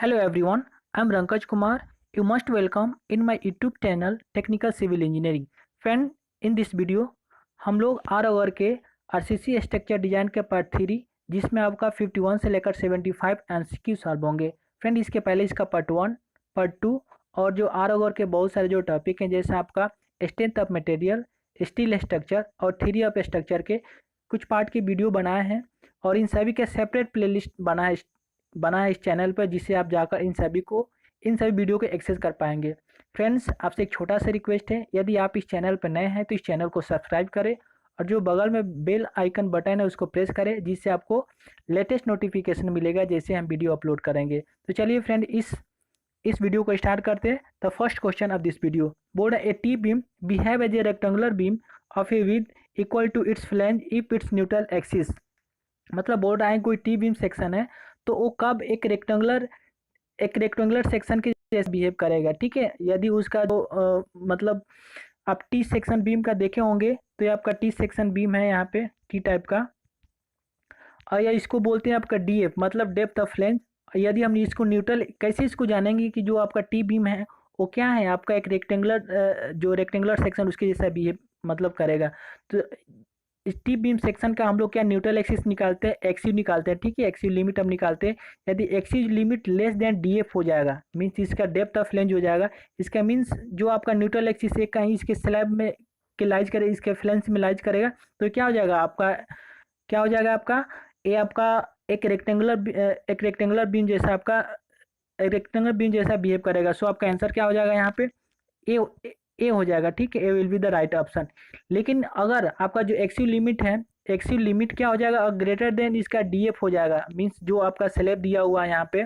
Hello everyone, I'm Rankaj Kumar. You must welcome in my YouTube channel Technical Civil Engineering. Friend, in this video हम लोग are over के RCC structure design के part 3 जिसमें आपका 51 से लेकर 75 MCQ solve होंगे। फ्रेंड, इसके पहले इसका पार्ट 1, पार्ट 2 और जो आर ओवर के बहुत सारे जो टॉपिक हैं जैसे आपका strength of material, steel structure और थ्योरी ऑफ स्ट्रक्चर के कुछ पार्ट की वीडियो बनाए हैं और इन सभी के सेपरेट प्लेलिस्ट बना है इस चैनल पर, जिससे आप जाकर इन सभी वीडियो को एक्सेस कर पाएंगे। फ्रेंड्स, आपसे एक छोटा सा रिक्वेस्ट है, यदि आप इस चैनल पर नए हैं तो इस चैनल को सब्सक्राइब करें और जो बगल में बेल आइकन बटन है उसको प्रेस करें, जिससे आपको लेटेस्ट नोटिफिकेशन मिलेगा जैसे हम वीडियो अपलोड करेंगे। तो चलिए फ्रेंड, इस वीडियो को स्टार्ट करते हैं। The first question of this video, board a T beam behave as a rectangular beam of a width equal to its flange if its neutral axis. मतलब board आए कोई टी बीम सेक्शन है तो वो कब एक रेक्टेंगुलर सेक्शन के जैसे बिहेव करेगा। ठीक है, यदि उसका जो मतलब आप टी सेक्शन बीम का देखे होंगे तो ये आपका टी सेक्शन बीम है यहाँ पे टी टाइप का, और या इसको बोलते हैं आपका डीएफ मतलब डेप्थ ऑफ फ्लैंज। यदि हम इसको न्यूट्रल कैसे इसको जानेंगे कि जो आपका टी बीम है वो क्या है, आपका एक रेक्टेंगुलर सेक्शन उसके जैसा बिहेव मतलब करेगा। तो इस टी बीम सेक्शन का हम लोग क्या न्यूट्रल एक्सिस निकालते हैं, एक्सिव निकालते हैं। ठीक है, एक्सिव लिमिट हम निकालते हैं। यदि एक्सिव लिमिट लेस देन डीएफ हो जाएगा मीन्स इसका डेप्थ ऑफ फ्लैंज हो जाएगा। इसका मीन्स जो आपका न्यूट्रल एक्सिस है कहीं इसके स्लैब में के लाइज करे, इसके फ्लैंज में लाइज करेगा तो क्या हो जाएगा आपका, ये आपका एक रेक्टेंगुलर बीम जैसा बिहेव करेगा। सो आपका आंसर क्या हो जाएगा यहाँ पे, ए हो जाएगा। ठीक है, A will be the right option. लेकिन अगर आपका जो एक्सिव लिमिट है, एक्सिव लिमिट क्या हो जाएगा, ग्रेटर देन इसका डीएफ हो जाएगा। मीन्स जो आपका स्लैब दिया हुआ है यहाँ पे,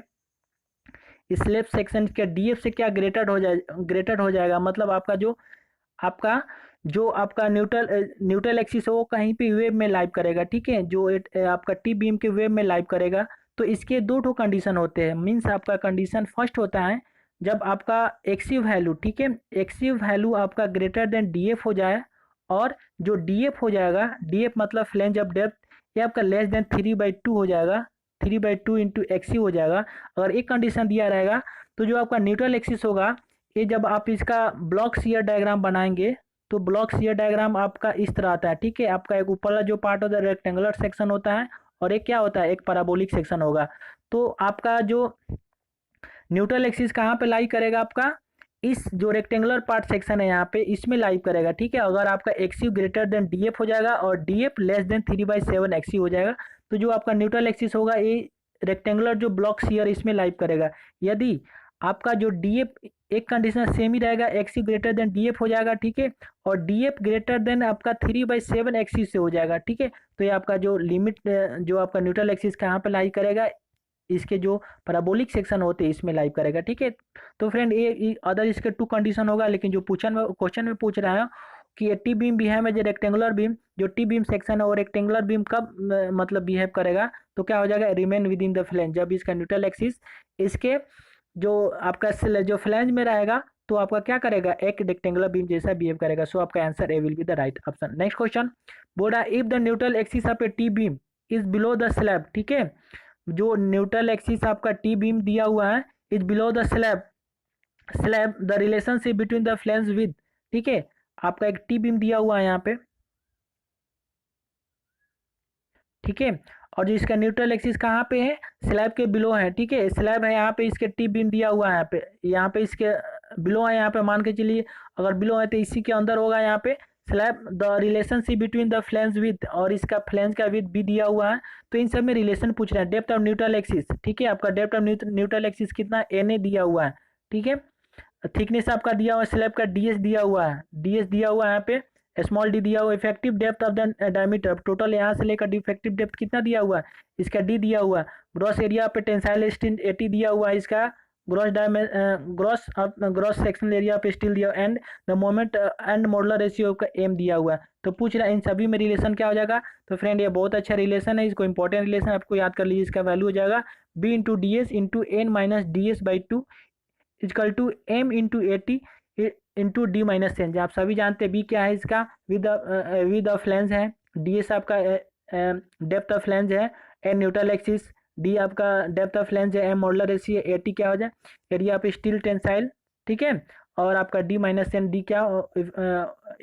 स्लैब सेक्शन का डीएफ से क्या ग्रेटर हो जाएगा। मतलब आपका न्यूट्रल एक्सिस है वो कहीं पे वेव में लाइव करेगा। ठीक है, जो आपका टी बीम के वेव में लाइव करेगा। तो इसके दो ठो कंडीशन होते हैं। मीन्स आपका कंडीशन फर्स्ट होता है जब आपका एक्सिव वैल्यू, ठीक है, एक्सिव वैल्यू आपका ग्रेटर देन डीएफ हो जाए, और जो डीएफ हो जाएगा, डीएफ मतलब फ्लैंज ऑफ डेप्थ, ये आपका लेस देन 3/2 हो जाएगा, 3/2 इंटू एक्सिव हो जाएगा। अगर एक कंडीशन दिया रहेगा तो जो आपका न्यूट्रल एक्सिस होगा, ये जब आप इसका ब्लॉक शियर डायग्राम बनाएंगे तो ब्लॉक शियर डायग्राम आपका इस तरह आता है। ठीक है, आपका एक ऊपर जो पार्ट होता है रेक्टेंगुलर सेक्शन होता है और एक क्या होता है, एक पैराबोलिक सेक्शन होगा। तो आपका जो न्यूट्रल एक्सिस कहाँ पे लाई करेगा, आपका इस जो रेक्टेंगुलर पार्ट सेक्शन है यहाँ पे इसमें लाइव करेगा। ठीक है, अगर आपका एक्सिव ग्रेटर देन डीएफ हो जाएगा और डीएफ लेस देन 3/7 एक्सिव हो जाएगा तो जो आपका न्यूट्रल एक्सिस होगा ये रेक्टेंगुलर जो ब्लॉक शियर इसमें लाइव करेगा। यदि आपका जो डीएफ एक कंडीशन सेम ही रहेगा, एक्सिव ग्रेटर देन डीएफ हो जाएगा। ठीक है, और डीएफ ग्रेटर देन आपका 3/7 एक्सिस से हो जाएगा। ठीक है, तो ये आपका जो लिमिट जो आपका न्यूट्रल एक्सिस कहाँ पे लाई करेगा, इसके जो पैराबोलिक सेक्शन होते हैं इसमें लाइव करेगा। ठीक है, तो फ्रेंड ये अदर इसके टू कंडीशन होगा, लेकिन जो क्वेश्चन में पूछ रहा है कि T beam behave as a rectangular beam, जो टी बीम सेक्शन है वो रेक्टेंगुलर बीम कब मतलब बिहेव करेगा, तो क्या हो जाएगा, remain with in the flange. जब इसका न्यूट्रल एक्सिस इसके जो आपका जो फ्लैंज में रहेगा तो आपका क्या करेगा, एक रेक्टेंगुलर बीम जैसा बिहेव करेगा। सो आपका answer A will be the right option. Next question, बोला if the neutral axis of a T beam is below the slab. ठीक है, जो न्यूट्रल एक्सिस आपका टी बीम दिया हुआ है is below the slab the relationship between the flange with. ठीक है, आपका एक टी बीम दिया हुआ है यहाँ पे, ठीक है, और जो इसका न्यूट्रल एक्सिस कहाँ पे है, स्लैब के बिलो है। ठीक है, स्लैब है यहाँ पे, इसके टी बीम दिया हुआ है यहाँ पे इसके बिलो है। यहाँ पे मान के चलिए अगर बिलो है तो इसी के अंदर होगा यहाँ पे slab the relationship between the flange with, और इसका फ्लैंज का विथ भी दिया हुआ है। तो इन सब में रिलेशन पूछ रहे हैं। डेप्थ ऑफ न्यूट्रल एक्सिस, ठीक है, आपका डेप्थ ऑफ न्यूट्रल एक्सिस कितना, एन ए दिया हुआ है। ठीक है, थिकनेस आपका दिया हुआ है, स्लैब का डीएस दिया हुआ है, डीएस दिया हुआ है यहाँ पे, स्मॉल डी दिया हुआ है। Effective depth of the diameter, total यहाँ से लेकर इफेक्टिव डेप्थ कितना दिया हुआ है, इसका डी दिया हुआ है। ग्रॉस एरिया पे टेंसाइल स्ट्रेंथ 80 दिया हुआ है, इसका ग्रॉस सेक्शनल एरिया पे स्टील दिया, and the moment and modular ratio का एम दिया हुआ है। तो पूछ रहा है इन सभी में रिलेशन क्या हो जाएगा। तो फ्रेंड ये बहुत अच्छा रिलेशन है, इसको इंपॉर्टेंट रिलेशन आपको याद कर लीजिए। इसका वैल्यू हो जाएगा B into D S into N minus D S by 2 equal to M into 80 into D minus N. आप सभी जानते हैं बी क्या है, इसका विद द फ्लैंज है, डी एस आपका डेप्थ ऑफ फ्लैंज है, एन न्यूट्रल एक्सिस, डी आपका डेप्थ ऑफ फ्लेंज है, M modular ratio, A T क्या हो जाए एरिया ऑफ स्टील टेंसाइल, ठीक है। और आपका डी माइनस एन डी क्या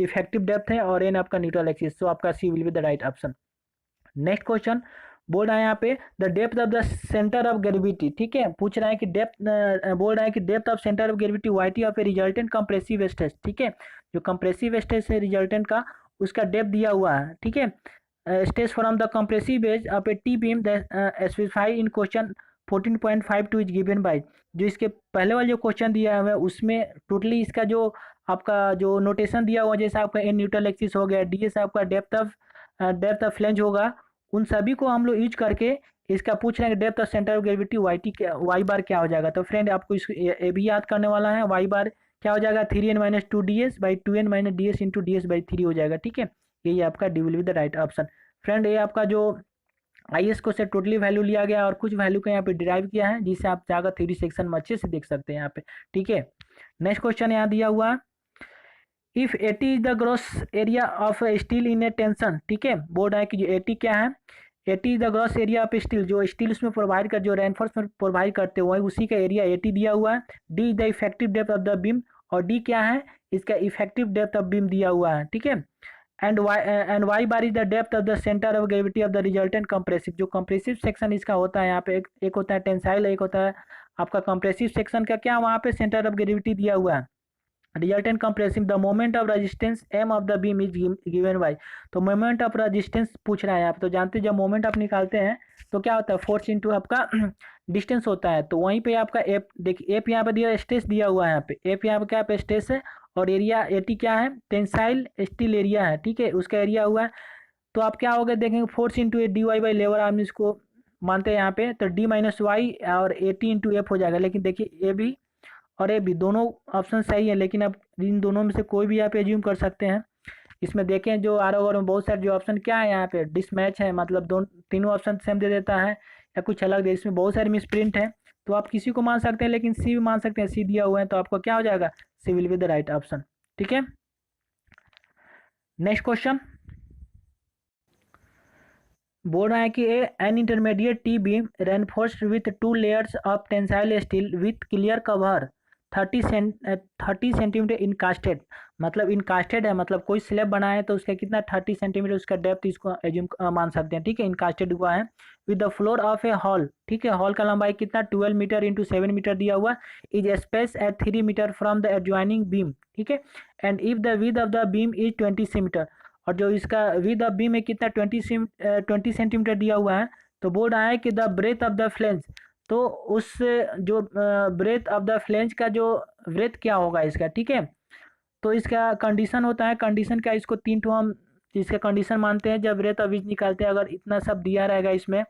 इफेक्टिव डेप्थ है, और एन आपका न्यूट्रल एक्सिस। सो आपका C will be the right option. Next question बोल रहा है यहाँ पे the depth of the centre of gravity, ठीक है, पूछ रहा है कि डेप्थ, बोल रहा है कि depth of centre of gravity Y T of a resultant compressive stress, ठीक है, जो कंप्रेसिव स्ट्रेस है रिजल्टेंट का उसका डेप्थ दिया हुआ है, ठीक है। Stress from the compressive edge of a T beam specify in question 14.52 is given by, जो इसके पहले वाला जो क्वेश्चन दिया हुआ है उसमें टोटली इसका जो आपका जो नोटेशन दिया हुआ, जैसे आपका एन न्यूट्रल एक्सिस हो गया, डी एस आपका डेप्थ ऑफ फ्लेंज होगा, उन सभी को हम लोग यूज करके इसका पूछ रहे हैं depth of centre of gravity Y T क्या, वाई बार क्या हो जाएगा। तो फ्रेंड आपको इसको ये भी याद करने वाला है, वाई बार क्या हो जाएगा 3n-2ds/2n-ds इंटू ds/3 हो जाएगा, ठीक है। यही आपका D will be the right option. Friend ये आपका जो आई एस को से टोटली वैल्यू लिया गया और कुछ वैल्यू का यहाँ पे डिराइव किया है, जिसे आप जाकर थ्योरी सेक्शन में अच्छे से देख सकते हैं यहाँ पे, ठीक है। नेक्स्ट क्वेश्चन यहाँ दिया हुआ if 80 is the gross area of steel in A tension, ठीक है, बोल रहा है कि जो 80 क्या है, 80 is the gross area of steel, जो स्टील उसमें प्रोवाइड कर, जो रेनफोर्समेंट प्रोवाइड करते हैं वही उसी का एरिया 80 दिया हुआ है। D is the effective depth of the beam, और डी क्या है इसका इफेक्टिव डेप्थ ऑफ बीम दिया हुआ है, ठीक है। And Y bar is the depth of the centre of gravity of the resultant compressive, जो कंप्रेसिव सेक्शन इसका होता है यहाँ पे एक होता है टेंसाइल, एक होता है आपका कंप्रेसिव सेक्शन का क्या वहाँ पे सेंटर ऑफ ग्रेविटी दिया हुआ है। Resultant compressive the moment of resistance M of the beam is given by, तो मोमेंट ऑफ रेजिस्टेंस पूछ रहा है आप तो जानते हैं जब मोमेंट आप निकालते हैं तो क्या होता है फोर्स इनटू आपका डिस्टेंस होता है, तो वहीं पे आपका एफ देखिए, एफ यहाँ पे दिया स्ट्रेस दिया हुआ है यहाँ पे, एफ यहाँ पे क्या पे स्ट्रेस है, और एरिया एटी क्या है टेंसाइल स्टील एरिया है, ठीक है, उसका एरिया हुआ है। तो आप क्या होगा देखेंगे force into a D Y by lever, हम इसको मानते हैं यहाँ पे, तो डी माइनस वाई और ए टी इंटू एफ हो जाएगा। लेकिन देखिए ए बी और ए बी दोनों ऑप्शन सही है, लेकिन आप इन दोनों में से कोई भी आप एज्यूम कर सकते हैं। इसमें देखें जो आर ओवर में बहुत सारे जो ऑप्शन क्या है यहाँ पे डिसमैच है, मतलब दोनों तीनों ऑप्शन सेम दे देता है या कुछ अलग दे, इसमें बहुत सारे मिसप्रिंट है, तो आप किसी को मान सकते हैं, लेकिन सी भी मान सकते हैं, सी दिया हुआ है तो आपको क्या हो जाएगा C will be the right option, ठीक है। नेक्स्ट क्वेश्चन बोल रहा है कि an intermediate T beam reinforced with 2 layers of tensile steel with clear cover 30 centimetre encased, मतलब इनकास्टेड है, मतलब कोई स्लैब बना है तो उसका कितना 30 सेंटीमीटर उसका डेप्थ इसको एज्यूम मान सकते हैं, ठीक है, इनकास्टेड हुआ है। With the floor of A hall, ठीक है, हॉल का लंबाई कितना 12 मीटर इंटू 7 मीटर दिया हुआ, is space at 3 metre from the adjoining beam, ठीक है, and if the width of the beam is 20 metre, और जो इसका विद ऑफ बीम में कितना 20 सेंटीमीटर दिया हुआ है, तो बोल रहा है कि the breadth of the flange, तो उस जो ब्रेथ ऑफ द फ्लेंज का जो ब्रेथ क्या होगा इसका, ठीक है। तो इसका कंडीशन होता है, कंडीशन का इसको तीन ठो हम इसका कंडीशन मानते हैं जब ब्रेथ ऑफ विच निकालते हैं, अगर इतना सब दिया रहेगा इसमें,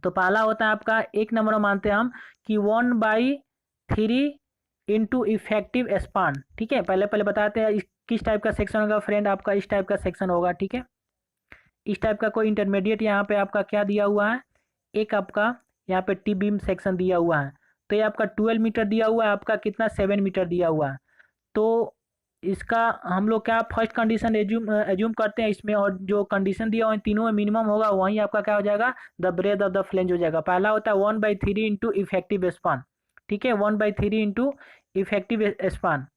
तो पहला होता है आपका एक नंबर मानते हैं हम कि 1/3 इंटू इफेक्टिव स्पान, ठीक है, पहले पहले बताते हैं किस टाइप का सेक्शन होगा फ्रेंड, आपका इस टाइप का सेक्शन होगा, ठीक है, इस टाइप का कोई इंटरमीडिएट यहाँ पे आपका क्या दिया हुआ है, एक आपका यहाँ पे टी बीम सेक्शन दिया हुआ है, तो ये आपका 12 मीटर दिया हुआ है, आपका कितना 7 मीटर दिया हुआ है, तो इसका हम लोग क्या फर्स्ट कंडीशन एज्यूम करते हैं इसमें, और जो कंडीशन दिया हुआ है तीनों में मिनिमम होगा, वहीं आपका क्या हो जाएगा the breadth of the flange हो जाएगा। पहला होता है 1/3 इंटू इफेक्टिव स्पान, ठीक है, 1/3 इंटू इफेक्टिव स्पान,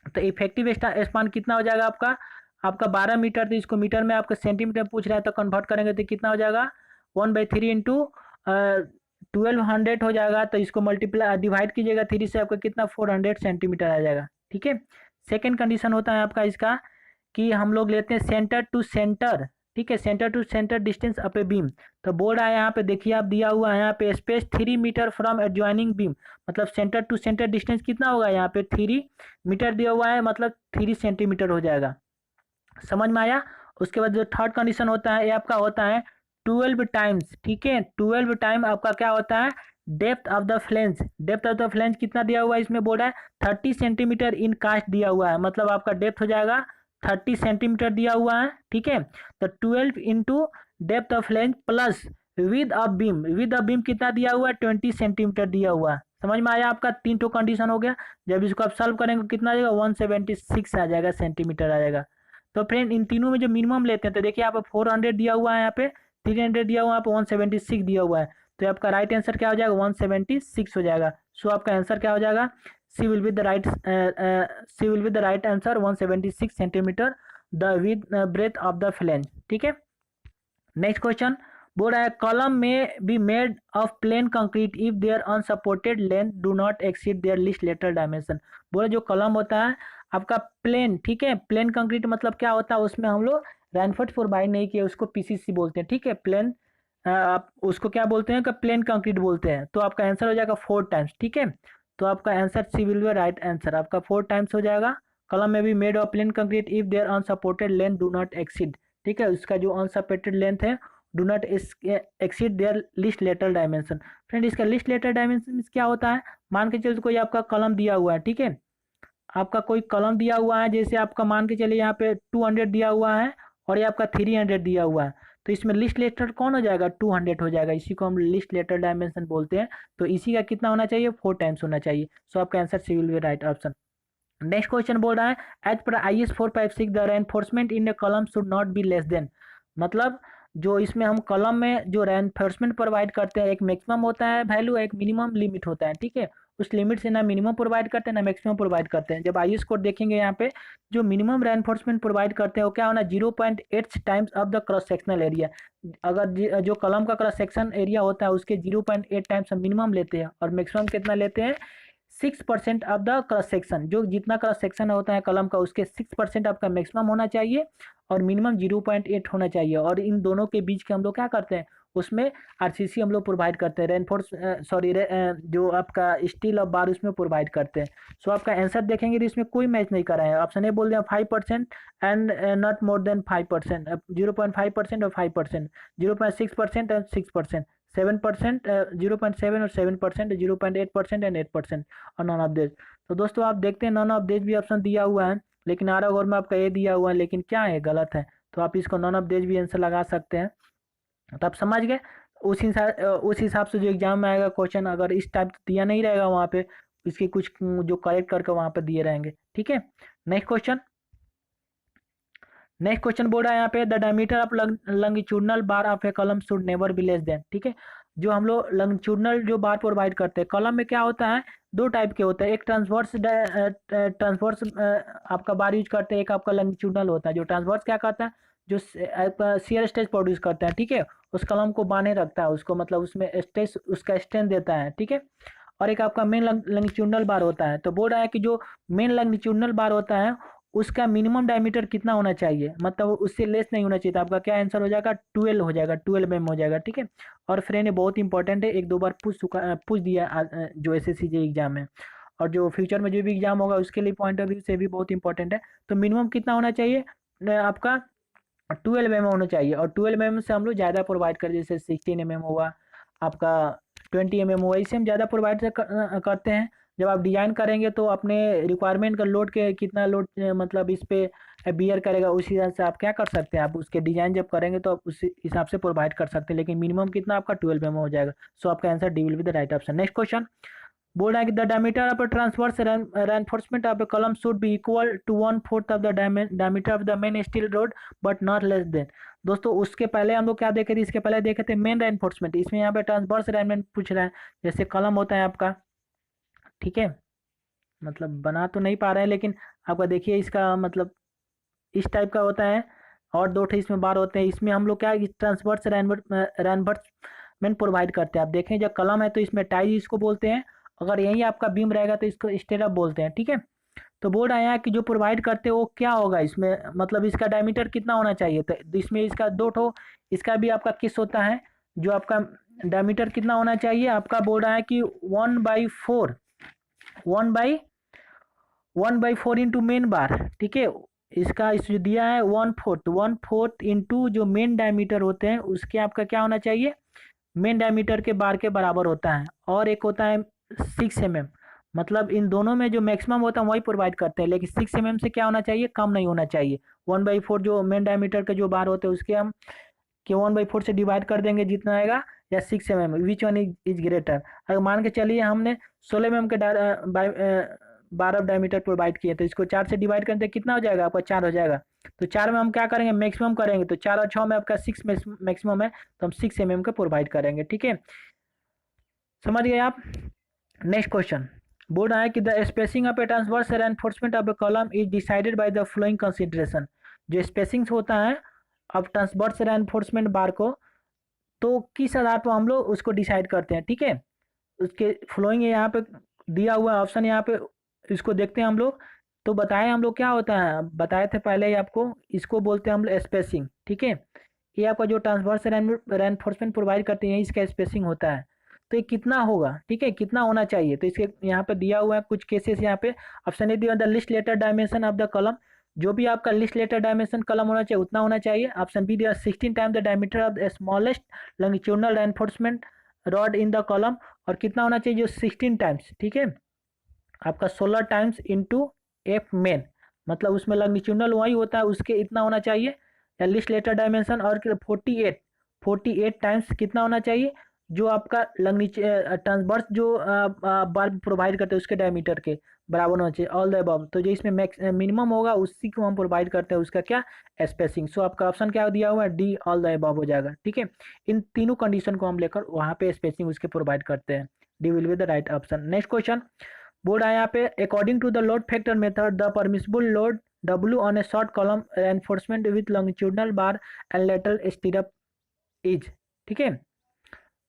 तो इफेक्टिव स्पान कितना हो जाएगा आपका 12 मीटर, तो इसको मीटर में आपका सेंटीमीटर पूछ रहा है तो कन्वर्ट करेंगे तो कितना हो जाएगा 1/3 इंटू 1200 हो जाएगा, तो इसको मल्टीप्लाई डिवाइड कीजिएगा 3 से, आपका कितना 400 सेंटीमीटर आ जाएगा, ठीक है। सेकेंड कंडीशन होता है आपका इसका कि हम लोग लेते हैं सेंटर टू सेंटर, ठीक है, centre to centre distance of a beam, तो बोल रहा है यहाँ पे देखिए आप दिया हुआ है यहाँ पे space 3 metre from adjoining beam, मतलब सेंटर टू सेंटर डिस्टेंस कितना होगा यहाँ पे 3 मीटर दिया हुआ है, मतलब 3 सेंटीमीटर हो जाएगा, समझ में आया। उसके बाद जो थर्ड कंडीशन होता है ये आपका होता है 12 टाइम्स, ठीक है, 12 टाइम आपका क्या होता है depth of the flange, depth of the flange कितना दिया हुआ है इसमें बोल रहा है 30 सेंटीमीटर इन कास्ट दिया हुआ है, मतलब आपका डेप्थ हो जाएगा 30 सेंटीमीटर दिया हुआ है, ठीक है, तो 12 into depth of flange plus with of beam, with of beam कितना दिया हुआ है 20 सेंटीमीटर दिया हुआ है, समझ में आया, आपका तीन तो कंडीशन हो गया। जब इसको आप सॉल्व करेंगे कितना आ जाएगा 176 आ जाएगा सेंटीमीटर आ जाएगा। तो फ्रेंड इन तीनों में जो मिनिमम लेते हैं तो देखिए यहाँ पे 400 दिया हुआ है, यहाँ पे 300 दिया हुआ है, यहाँ पे 176 दिया हुआ है, तो आपका राइट आंसर क्या हो जाएगा, 176 हो जाएगा। सो आपका आंसर क्या हो जाएगा, C will be the right, C will be the right answer, 176 centimetre the width breadth of the flange. ठीक है, नेक्स्ट क्वेश्चन बोल रहा है कॉलम में be made of plain concrete if their unsupported length do not exceed their least lateral dimension. बोले जो column होता है आपका प्लेन, ठीक है, प्लेन कंक्रीट मतलब क्या होता है, उसमें हम लोग रेनफोर्स प्रोवाइड नहीं किए, उसको पीसीसी बोलते हैं। ठीक है, प्लेन आप उसको क्या बोलते हैं कि प्लेन कंक्रीट बोलते हैं। तो आपका आंसर हो जाएगा 4 टाइम्स। ठीक है, तो आपका answer C will be right answer, आपका 4 टाइम्स हो जाएगा। कॉलम में भी made of plain concrete if their unsupported length do not exceed. ठीक है, उसका जो अनसपोर्टेड लेंथ है do not exceed their least lateral dimension. Friend इसका लिस्ट लेटर डायमेंशन क्या होता है, मान के चलिए कोई आपका कलम दिया हुआ है, ठीक है, आपका कोई कलम दिया हुआ है, जैसे आपका मान के चलिए यहाँ पे 200 दिया हुआ है और ये आपका 300 दिया हुआ है, तो इसमें लिस्ट लेटर कौन हो जाएगा, 200 हो जाएगा। इसी को हम लिस्ट लेटर डायमेंशन बोलते हैं। तो इसी का कितना होना चाहिए, 4 टाइम्स होना चाहिए। सो आपका answer C will be right option. Next question बोल रहा है as per IS 456 the reinforcement in a column should not be less than. मतलब जो इसमें हम कॉलम में जो रेनफोर्समेंट प्रोवाइड करते हैं, एक मैक्सिमम होता है वैल्यू, एक मिनिमम लिमिट होता है। ठीक है, उस लिमिट से ना मिनिमम प्रोवाइड करते हैं ना मैक्सिमम प्रोवाइड करते हैं। जब IS कोड देखेंगे यहाँ पे जो मिनिमम रेनफोर्समेंट प्रोवाइड करते हैं वो क्या होना, 0.8 times of the cross sectional area. अगर जो कॉलम का क्रॉस सेक्शन एरिया होता है उसके 0.8 टाइम्स हम मिनिमम लेते हैं और मैक्सिमम कितना लेते हैं, 6% ऑफ द क्रॉस सेक्शन। जो जितना क्रॉस सेक्शन होता है कलम का उसके 6% आपका मैक्सिमम होना चाहिए और मिनिमम 0.8 होना चाहिए। और इन दोनों के बीच के हम लोग क्या करते हैं, उसमें RCC हम लोग प्रोवाइड करते हैं, रेनफोर्स सॉरी जो आपका स्टील और बार उसमें प्रोवाइड करते हैं। सो आपका आंसर देखेंगे तो इसमें कोई मैच नहीं कर रहा है। ऑप्शन ए बोल रहे हैं 5% एंड नॉट मोर देन 5%, 0.5% और 5%, 0.6% एंड 6%, 7%, 0.7 और 7%, 0.8% एंड 8% और नॉन ऑफ दिस। तो दोस्तों आप देखते हैं नॉन ऑफ दिस भी ऑप्शन दिया हुआ है, लेकिन आर और में आपका ए दिया हुआ है, लेकिन क्या है, गलत है। तो आप इसको नॉन ऑफ दिस भी आंसर लगा सकते हैं। तो आप समझ गए, उस हिसाब से जो एग्जाम में आएगा क्वेश्चन, अगर इस टाइप दिया नहीं रहेगा वहाँ पे, इसके कुछ जो करेक्ट करके वहाँ पे दिए रहेंगे। ठीक है, नेक्स्ट क्वेश्चन। नेक्स्ट क्वेश्चन बोल रहा है यहाँ पे the diameter of longitudinal bar of a column should never be less than. ठीक है, जो हम लोग लंगिट्यूडनल जो बार प्रोवाइड करते हैं कॉलम में क्या होता है, दो टाइप के होते हैं, एक ट्रांसवर्स आपका बार यूज करते हैं, एक आपका लंगिट्यूडनल होता है। जो ट्रांसवर्स क्या करता है, जो आपका शियर स्ट्रेस प्रोड्यूस करता है, ठीक है, उस कॉलम को बांधे रखता है, उसको मतलब उसमें स्ट्रेस उसका स्ट्रेंथ देता है। ठीक है, और एक आपका मेन लंगिट्यूडनल बार होता है। तो बोल रहा है कि जो मेन लंगिट्यूडनल बार होता है उसका मिनिमम डायमीटर कितना होना चाहिए, मतलब उससे लेस नहीं होना चाहिए। तो आपका क्या आंसर हो जाएगा, 12 हो जाएगा, 12 mm हो जाएगा। ठीक है, और फ्रेंड ये बहुत इंपॉर्टेंट है, एक दो बार पूछ दिया जो SSC जे एग्जाम में, और जो फ्यूचर में जो भी एग्जाम होगा उसके लिए पॉइंट ऑफ व्यू से भी बहुत इंपॉर्टेंट है। तो मिनिमम कितना होना चाहिए, आपका 12 mm होना चाहिए। और 12 mm से हम लोग ज़्यादा प्रोवाइड करें, जैसे 16 mm हुआ, आपका 20 mm हुआ, इसे हम ज़्यादा प्रोवाइड करते हैं। जब आप डिजाइन करेंगे तो अपने रिक्वायरमेंट का लोड के कितना लोड मतलब इस पे बियर करेगा, उस हिसाब से आप क्या कर सकते हैं, आप उसके डिजाइन जब करेंगे तो आप उस हिसाब से प्रोवाइड कर सकते हैं। लेकिन मिनिमम कितना आपका 12 mm हो जाएगा। सो आपका answer D will be the right option. Next question बोल रहा है कि the diameter of transverse reinforcement of a column should be equal to 1/4 of the diameter of the main steel rod but not less than. दोस्तों उसके पहले हम लोग क्या देखे थे, इसके पहले देखे थे मेन रेनफोर्समेंट। इसमें यहाँ पे ट्रांसवर्स रेनमेंट पूछ रहा है, जैसे कॉलम होता है आपका, ठीक है, मतलब बना तो नहीं पा रहे हैं, लेकिन आपका देखिए इसका मतलब इस टाइप का होता है और दो ठे इसमें बार होते हैं। इसमें हम लोग क्या ट्रांसवर्स रेनवर्समेंट प्रोवाइड करते हैं। आप देखें जब कलम है तो इसमें टाइज इसको बोलते हैं, अगर यही आपका बीम रहेगा तो इसको स्टेरअप बोलते हैं। ठीक है, तो बोल रहा है यहाँ कि जो प्रोवाइड करते हैं वो क्या होगा, इसमें मतलब इसका डायमीटर कितना होना चाहिए। तो इसमें इसका दो ठो इसका भी आपका किस होता है, जो आपका डायमीटर कितना होना चाहिए, आपका बोल रहा है कि 1/4 1/4 इंटू मेन बार। ठीक है, इसका इस जो दिया है 1/4 इंटू जो मेन डायमीटर होते हैं उसके आपका क्या होना चाहिए, मेन डायमीटर के बार के बराबर होता है। और एक होता है 6 mm, मतलब इन दोनों में जो मैक्सिमम होता है वही प्रोवाइड करते हैं, लेकिन 6 mm से क्या होना चाहिए, कम नहीं होना चाहिए। 1/4 जो मेन डायमीटर के जो बार होते हैं उसके हम कि 1/4 से डिवाइड कर देंगे जितना आएगा, या 6 mm, which one is greater. अगर मान के चलिए हमने 16 mm के 12 डायमीटर प्रोवाइड किए, तो इसको 4 से डिवाइड करते कितना हो जाएगा, आपका 4 हो जाएगा। तो 4 में हम क्या करेंगे, मैक्सिमम करेंगे, तो 4 और 6 में आपका 6 मैक्सिमम है, तो हम 6 mm का प्रोवाइड करेंगे। ठीक है, समझ गए आप। नेक्स्ट क्वेश्चन बोर्ड आया कि the spacing of A transverse reinforcement of a column is decided by the flowing consideration. जो स्पेसिंग्स होता है अब ट्रांसवर्स रेनफोर्समेंट बार को, तो किस आधार पर हम लोग उसको डिसाइड करते हैं, ठीक है। उसके फ्लोइंग यहाँ पे दिया हुआ ऑप्शन, यहाँ पे इसको देखते हैं हम लोग। तो बताए हम लोग क्या होता है, बताए थे पहले ही आपको, इसको बोलते हैं हम लोग स्पेसिंग, ठीक है। ये आपका जो ट्रांसवर्स रेनफोर्समेंट प्रोवाइड करते हैं इसका स्पेसिंग होता है। तो ये कितना होगा, ठीक है, कितना होना चाहिए, तो इसके यहाँ पे दिया हुआ है कुछ केसेस। यहाँ पे ऑप्शन ए दिया the least lateral dimension of the column, जो भी आपका लिस्ट लेटर डायमेंशन कॉलम होना चाहिए उतना होना चाहिए। ऑप्शन बी दिया 16 time the diameter of the smallest longitudinal reinforcement rod in the column, और कितना होना चाहिए जो 16 टाइम्स, ठीक है, आपका 16 टाइम्स इंटू एफ मेन, मतलब उसमें लॉन्गिट्यूडनल वही होता है उसके इतना होना चाहिए। या लिस्ट लेटर डायमेंशन और 48 टाइम्स कितना होना चाहिए जो आपका ट्रांसवर्स जो बार प्रोवाइड करते हैं उसके डायमीटर के बराबर होना चाहिए। ऑल द अबव, तो जो इसमें मैक्स मिनिमम होगा उसी को हम प्रोवाइड करते हैं उसका क्या स्पेसिंग। सो आपका ऑप्शन क्या दिया हुआ है डी, ऑल द अबव हो जाएगा, ठीक है। इन तीनों कंडीशन को हम लेकर वहाँ पे स्पेसिंग उसके प्रोवाइड करते हैं। D will be the right option. Next question बोर्ड आया यहाँ पे according to the load factor method the permissible load W on a short column reinforcement with longitudinal bar and lateral stirrup is, ठीक है।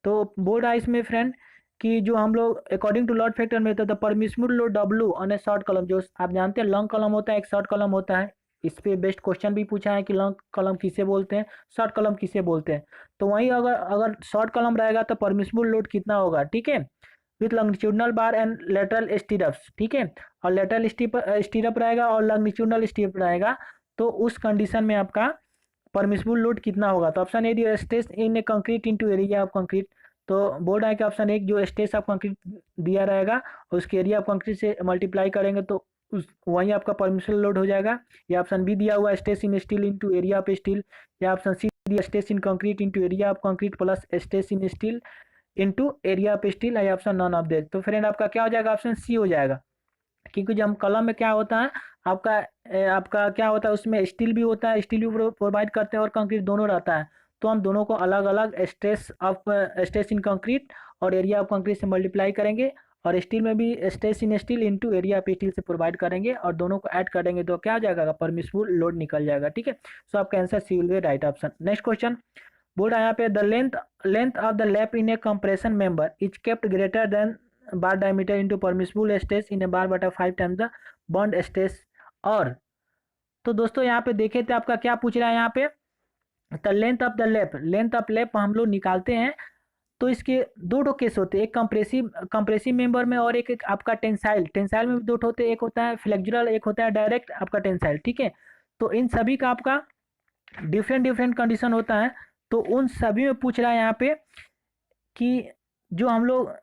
तो board आया इसमें friend कि जो हम लोग according to load factor method the permissible load W on a short column, जो आप जानते हैं लॉन्ग कॉलम होता है एक शॉर्ट कॉलम होता है, इस पे बेस्ट क्वेश्चन भी पूछा है कि लॉन्ग कॉलम किसे बोलते हैं, शॉर्ट कॉलम किसे बोलते हैं। तो वहीं अगर अगर शॉर्ट कॉलम रहेगा तो परमिसिबल लोड कितना होगा, ठीक है, with longitudinal bar and lateral स्टीरअप्स, ठीक है। और लेटरल स्टीरअप रहेगा और लॉन्गिट्यूडनल स्टीरअप रहेगा, तो उस कंडीशन में आपका परमिसिबल लोड कितना होगा। तो ऑप्शन ए दिया stress in A concrete into area of concrete. तो बोर्ड है कि ऑप्शन एक जो स्ट्रेस ऑफ कंक्रीट दिया रहेगा और उसके एरिया ऑफ कंक्रीट से मल्टीप्लाई करेंगे तो उस वहीं आपका परमिसिबल लोड हो जाएगा। या ऑप्शन बी दिया हुआ stress in steel into area of steel. या ऑप्शन सी दिया stress in concrete into area of concrete plus stress in steel into area of steel. या ऑप्शन नॉन ऑफ देट। तो friend आपका क्या हो जाएगा, ऑप्शन सी हो जाएगा। क्योंकि जब हम कलम में क्या होता है आपका आपका क्या होता है उसमें स्टील भी होता है, स्टील भी प्रोवाइड करते हैं और कंक्रीट दोनों रहता है। तो हम दोनों को अलग अलग स्ट्रेस इन कंक्रीट और एरिया ऑफ कंक्रीट से मल्टीप्लाई करेंगे, और स्टील में भी stress in steel into area of steel से प्रोवाइड करेंगे और दोनों को ऐड करेंगे तो क्या हो जाएगा, परमिसिबल लोड निकल जाएगा, ठीक है। सो आपका answer C will be right option. Next question बोर्ड यहाँ पे the length of the lap in a compression member is kept greater than bar diameter into permissible stress in a bar बटा 5 times the bond stress. और तो दोस्तों यहाँ पे देखे थे आपका क्या पूछ रहा है यहाँ पे, द लेंथ ऑफ लैप हम लोग निकालते हैं। तो इसके दो केस होते हैं, एक कंप्रेसिव मेंबर में और एक आपका टेंसाइल में भी दो होते हैं, एक होता है फ्लेक्सुरल एक होता है डायरेक्ट आपका टेंसाइल, ठीक है। तो इन सभी का आपका डिफरेंट कंडीशन होता है। तो उन सभी में पूछ रहा है यहाँ पे कि जो हम लोग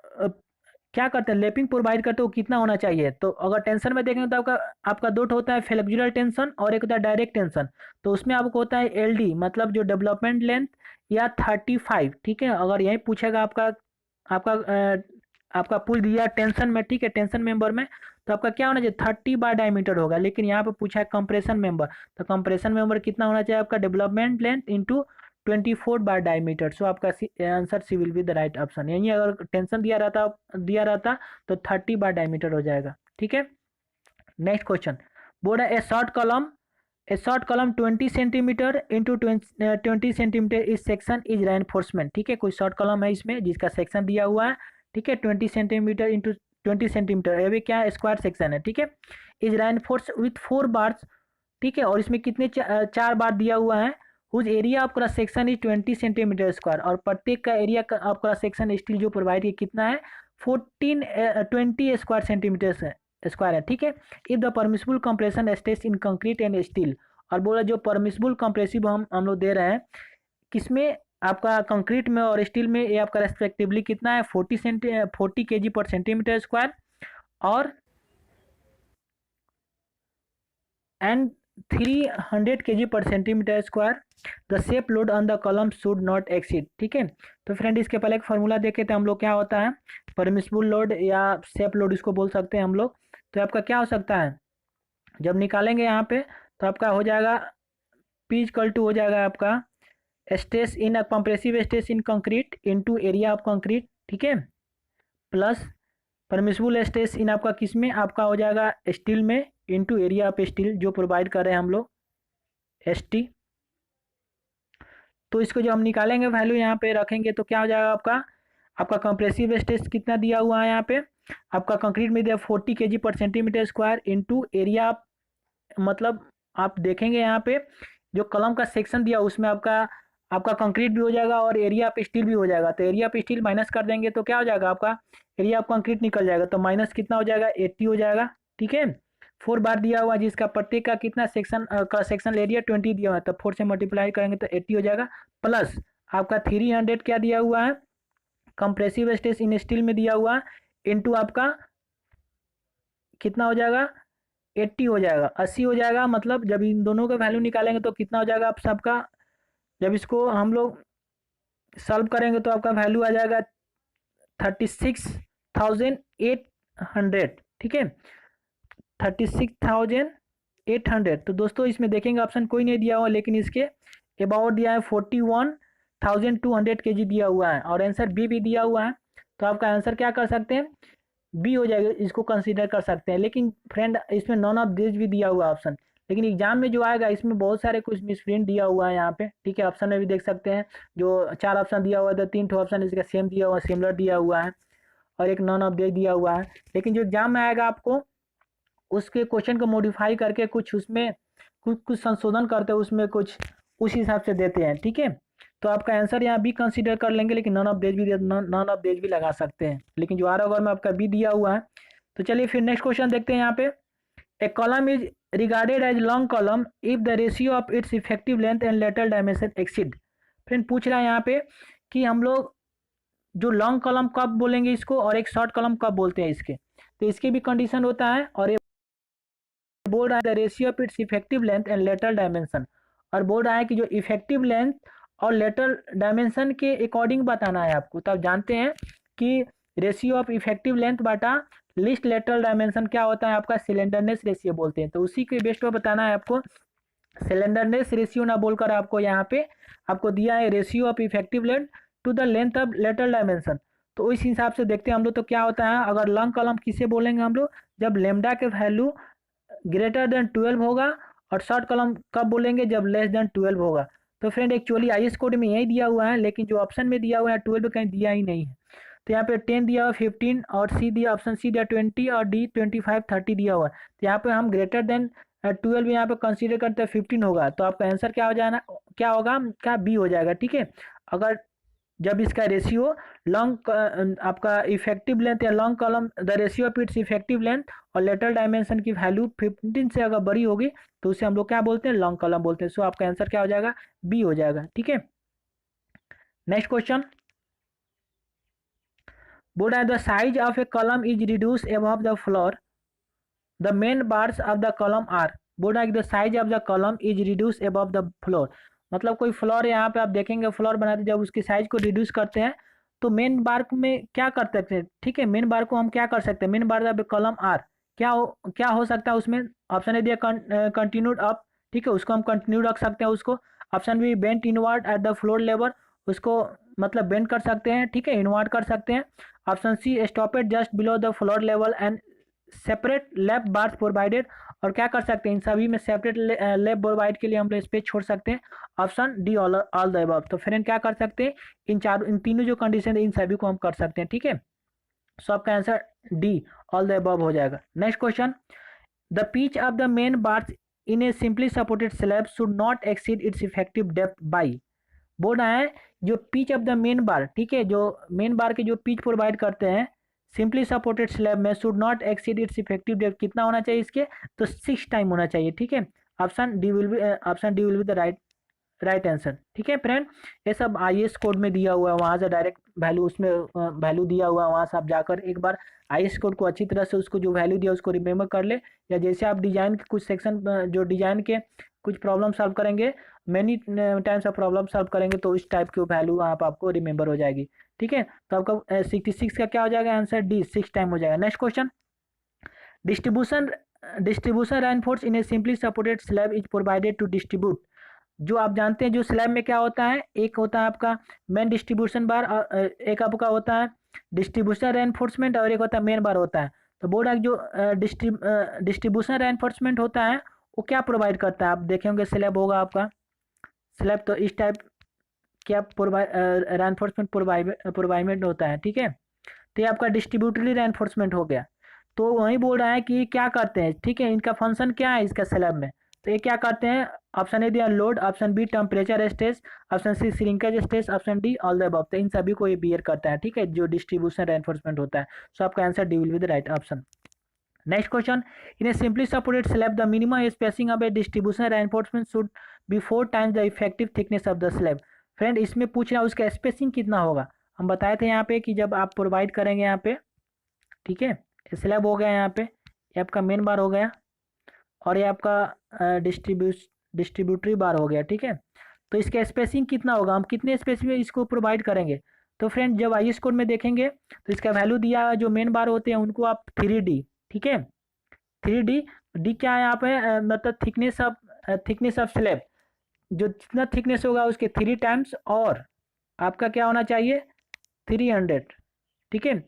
क्या करते हैं लेपिंग प्रोवाइड करते हो कितना होना चाहिए। तो अगर टेंशन में देखेंगे तो आपका दो होता है फ्लेक्सुरल टेंशन और एक होता है डायरेक्ट टेंशन। तो उसमें आपको होता है LD मतलब जो डेवलपमेंट लेंथ या 35, ठीक है। अगर यही पूछेगा आपका आपका आपका पुल दिया टेंशन में, ठीक है, टेंशन मेंबर में, तो आपका क्या होना चाहिए 30 बार डायमीटर होगा। लेकिन यहाँ पे पूछा है कंप्रेशन मेंबर, तो कंप्रेशन मेंबर कितना होना चाहिए आपका development length into 24 bar diameter. So आपका answer C will be the right option. यही अगर टेंशन दिया रहता तो 30 बार डायमीटर हो जाएगा, ठीक है। नेक्स्ट क्वेश्चन बोर्ड है ए short column 20 centimetre into 20 centimetre इस सेक्शन इज रेनफोर्समेंट, ठीक है। कोई शॉर्ट कॉलम है इसमें जिसका सेक्शन दिया हुआ है, ठीक है, 20 सेंटीमीटर इंटू 20 सेंटीमीटर, ये भी क्या है स्क्वायर सेक्शन है, ठीक है। इज रेनफोर्स विथ 4 बार्स, ठीक है। और इसमें कितने 4 बार दिया हुआ है। उस area of cross section is 20 centimetre square, और प्रत्येक का area of cross section steel जो प्रोवाइड किया कितना है 20 स्क्वायर सेंटीमीटर स्क्वायर है, ठीक है। If the permissible compression stress in concrete and steel, और बोला जो परमिसिबल कंप्रेसिव हम लोग दे रहे हैं किसमें आपका कंक्रीट में और स्टील में, ये आपका रेस्पेक्टिवली कितना है 40 kg पर सेंटीमीटर स्क्वायर और एंड 300 kg पर centimetre square. The shape load on the column should not exceed, ठीक है। तो फ्रेंड इसके पहले एक फार्मूला देखे थे हम लोग, क्या होता है परमिसिबल लोड या शेप लोड इसको बोल सकते हैं हम लोग। तो आपका क्या हो सकता है जब निकालेंगे यहाँ पे तो आपका हो जाएगा P=2 हो जाएगा आपका stress in compressive stress in concrete into area of concrete, ठीक है। प्लस परमिसिबल स्ट्रेस इन आपका किस में आपका हो जाएगा स्टील में इनटू एरिया ऑफ स्टील जो प्रोवाइड कर रहे हैं हम लोग ST। तो इसको जो हम निकालेंगे वैल्यू यहाँ पे रखेंगे तो क्या हो जाएगा आपका कंप्रेसिव स्ट्रेस कितना दिया हुआ है यहाँ पे आपका कंक्रीट में दिया 40 kg पर सेंटीमीटर स्क्वायर इनटू एरिया, मतलब आप देखेंगे यहाँ पे जो कलम का सेक्शन दिया उसमें आपका कंक्रीट भी हो जाएगा और एरिया ऑफ स्टील भी हो जाएगा। तो एरिया ऑफ स्टील माइनस कर देंगे तो क्या हो जाएगा आपका एरिया ऑफ कंक्रीट निकल जाएगा, तो माइनस कितना हो जाएगा 80 हो जाएगा। ठीक है, 4 बार दिया हुआ जिसका प्रत्येक का कितना सेक्शन क्रॉस सेक्शन एरिया 20 दिया हुआ है, तो 4 से मल्टीप्लाई करेंगे तो 80 हो जाएगा। प्लस आपका 300 क्या दिया हुआ है कंप्रेसिव स्ट्रेस इन स्टील में दिया हुआ इनटू आपका कितना हो जाएगा 80 हो जाएगा, 80 हो जाएगा। मतलब जब इन दोनों का वैल्यू निकालेंगे तो कितना हो जाएगा आप सबका, जब इसको हम लोग सॉल्व करेंगे तो आपका वैल्यू आ जाएगा 36,800। ठीक है, 36,800। तो दोस्तों इसमें देखेंगे ऑप्शन कोई नहीं दिया हुआ, लेकिन इसके अबाउट दिया है 41,200 kg दिया हुआ है और आंसर बी भी दिया हुआ है। तो आपका आंसर क्या कर सकते हैं बी हो जाएगा, इसको कंसीडर कर सकते हैं। लेकिन फ्रेंड इसमें नॉन ऑफ दिस भी दिया हुआ ऑप्शन, लेकिन एग्जाम में जो आएगा इसमें बहुत सारे कुछ मिसप्रिंट दिया हुआ है यहाँ पे। ठीक है, ऑप्शन में भी देख सकते हैं जो 4 ऑप्शन दिया हुआ है तो 3 ठो ऑप्शन इसका सेम दिया हुआ है, सिमिलर दिया हुआ है और एक नॉन ऑफ दिस दिया हुआ है। लेकिन जो एग्जाम में आएगा आपको उसके क्वेश्चन को मॉडिफाई करके कुछ उसमें कुछ संशोधन करते हैं, उसमें कुछ उस हिसाब से देते हैं। ठीक है, तो आपका आंसर यहाँ बी कंसीडर कर लेंगे, लेकिन नॉन ऑफ दिस भी लगा सकते हैं, लेकिन जो 12 में आपका बी दिया हुआ है। तो चलिए फिर नेक्स्ट क्वेश्चन देखते हैं। यहाँ पे a column is regarded as long column if the ratio of its effective length and lateral dimension exceed. Friend पूछ रहा है यहाँ पे कि हम लोग जो लॉन्ग कॉलम कब बोलेंगे इसको और एक शॉर्ट कॉलम कब बोलते हैं इसके, तो इसके भी कंडीशन होता है। और ये बोल रहा है the ratio of its effective length and lateral dimension, और बोल रहा है कि जो इफेक्टिव लेंथ और लेटरल डायमेंशन के अकॉर्डिंग बताना है आपको। तो आप जानते हैं कि रेशियो ऑफ इफेक्टिव लेंथ बटा लिस्ट लेटरल डायमेंशन क्या होता है आपका सिलेंडरनेस रेशियो बोलते हैं। तो उसी के बेस्ट पर बताना है आपको। सिलेंडरनेस रेशियो ना बोलकर आपको यहाँ पे आपको दिया है ratio of effective length to the length of lateral dimension. तो इस हिसाब से देखते हैं हम लोग तो क्या होता है, अगर लॉन्ग कॉलम किसे बोलेंगे हम लोग जब लेमडा के वैल्यू ग्रेटर देन 12 होगा, और शॉर्ट कॉलम कब बोलेंगे जब लेस देन 12 होगा। तो फ्रेंड एक्चुअली IS कोड में यही दिया हुआ है, लेकिन जो ऑप्शन में दिया हुआ है 12 कहीं दिया ही नहीं है। तो यहाँ पे 10 दिया हुआ 15 और सी दिया ऑप्शन सी दिया 20 और डी 25 30 दिया हुआ है। तो यहाँ पे हम ग्रेटर देन 12 यहाँ पे कंसीडर करते हैं 15 होगा, तो आपका आंसर क्या हो जाना क्या होगा क्या बी हो जाएगा। ठीक है, अगर जब इसका रेशियो लॉन्ग आपका इफेक्टिव लेंथ या long column the ratio of its effective length और लेटरल डायमेंशन की वैल्यू 15 से अगर बड़ी होगी तो उसे हम लोग क्या बोलते हैं लॉन्ग कॉलम बोलते हैं। सो आपका आंसर क्या हो जाएगा बी हो जाएगा। ठीक है, नेक्स्ट क्वेश्चन बोल रहा है the size of a column is reduce above the floor the main bars of the column are. बोल रहा है कि the size of the column is reduce above the floor, मतलब कोई फ्लोर यहाँ पे आप देखेंगे फ्लोर बनाते जब उसकी साइज को रिड्यूस करते हैं तो मेन बार में क्या कर सकते हैं। ठीक है, मेन बार को हम क्या कर सकते हैं, main bar of column are क्या हो सकता है उसमें। ऑप्शन ए दिया कंटिन्यूड अप, ठीक है उसको हम कंटिन्यू रख सकते हैं उसको। Option B bent inward at the floor level, उसको मतलब बेंड कर सकते हैं। ठीक है, इनवर्ड कर सकते हैं। Option C stop it just below the floor level and separate left bars provided, और क्या कर सकते हैं इन सभी में सेपरेट लेफ्ट प्रोवाइड के लिए हम लोग स्पेस छोड़ सकते हैं। Option D all the above. तो फ्रेंड क्या कर सकते हैं इन तीनों जो कंडीशन है इन सभी को हम कर सकते हैं। ठीक है, सो आपका answer D all the above हो जाएगा। Next question the pitch of the main bars in a simply supported slab should not exceed it's effective depth by. बोल रहा है जो पिच ऑफ द मेन बार, ठीक है जो मेन बार के जो पिच प्रोवाइड करते हैं सिंपली सपोर्टेड स्लैब में should not exceed it's effective depth कितना होना चाहिए इसके, तो 6 टाइम होना चाहिए। ठीक है, option D will be the right answer. ठीक है फ्रेंड, ये सब IS कोड में दिया हुआ है, वहाँ से डायरेक्ट वैल्यू उसमें वैल्यू दिया हुआ है, वहाँ से आप जाकर एक बार IS कोड को अच्छी तरह से उसको जो वैल्यू दिया उसको रिमेम्बर कर ले, या जैसे आप डिजाइन के कुछ सेक्शन जो डिजाइन के कुछ प्रॉब्लम सॉल्व करेंगे many times of problem solve करेंगे तो इस टाइप की वैल्यू आपको रिमेंबर हो जाएगी। ठीक है, तो आपका 66 का क्या हो जाएगा आंसर डी 6 टाइम हो जाएगा। Next question distribution reinforce in a simply supported slab is provided to distribute जो आप जानते हैं जो स्लैब में क्या होता है, एक होता है आपका मेन डिस्ट्रीब्यूशन बार और एक आपका होता है डिस्ट्रीब्यूशन रेनफोर्समेंट और एक होता है मेन बार होता है। तो बोर्ड है जो डिस्ट्रीब्यूशन रेनफोर्समेंट होता है वो क्या प्रोवाइड करता है, आप देखे होंगे स्लैब होगा आपका, स्लैब तो इस टाइप क्या प्रोवाइड रेनफोर्समेंट प्रोवाइडमेंट होता है, ठीक है। तो ये आपका डिस्ट्रीब्यूटरी रेनफोर्समेंट हो गया। तो वही बोल रहा है कि क्या करते हैं, ठीक है, इनका फंक्शन क्या है इसका स्लैब में। तो ये क्या करते हैं, ऑप्शन ए दिया load, option B temperature stress, option C shrinkage stress, option D all the above. तो इन सभी को ये बियर करता है, ठीक है, जो डिस्ट्रीब्यूशन रेनफोर्समेंट होता है। सो आपका answer D will be the right option. Next question, in a simply supported slab the minimum spacing of A distribution reinforcement should be 4 times the effective thickness of the slab. Friend इसमें पूछ रहा है उसका spacing कितना होगा। हम बताए थे यहाँ पे कि जब आप प्रोवाइड करेंगे यहाँ पे, ठीक है, स्लैब हो गया यहाँ पे, ये आपका मेन बार हो गया और ये आपका डिस्ट्रीब्यूटरी बार हो गया, ठीक है। तो इसका स्पेसिंग कितना होगा, हम कितने स्पेस में इसको प्रोवाइड करेंगे। तो फ्रेंड जब आई एस कोड में देखेंगे तो इसका वैल्यू दिया, जो मेन बार होते हैं उनको आप 3D, ठीक है, 3D, डी क्या है यहाँ पे मतलब थिकनेस ऑफ स्लैब, जो जितना थिकनेस होगा उसके 3 टाइम्स और आपका क्या होना चाहिए 300, ठीक है।